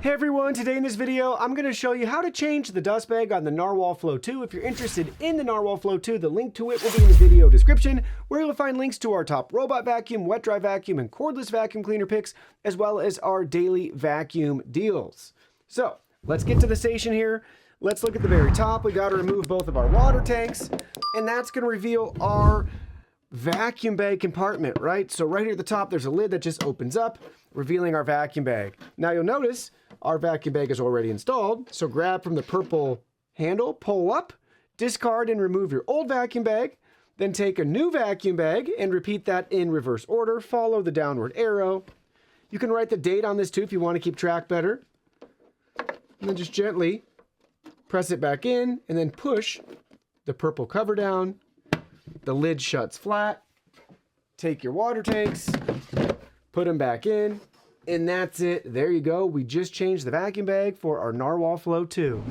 Hey everyone, today in this video, I'm going to show you how to change the dust bag on the Narwal Flow 2. If you're interested in the Narwal Flow 2, the link to it will be in the video description, where you'll find links to our top robot vacuum, wet dry vacuum, and cordless vacuum cleaner picks, as well as our daily vacuum deals. So let's get to the station here. Let's look at the very top. We got to remove both of our water tanks, and that's going to reveal our vacuum bag compartment, right? So right here at the top, there's a lid that just opens up, revealing our vacuum bag. Now you'll notice our vacuum bag is already installed. So grab from the purple handle, pull up, discard and remove your old vacuum bag, then take a new vacuum bag and repeat that in reverse order. Follow the downward arrow. You can write the date on this too if you want to keep track better. And then just gently press it back in and then push the purple cover down. The lid shuts flat. Take your water tanks, put them back in, and that's it. There you go. We just changed the vacuum bag for our Narwal Flow 2.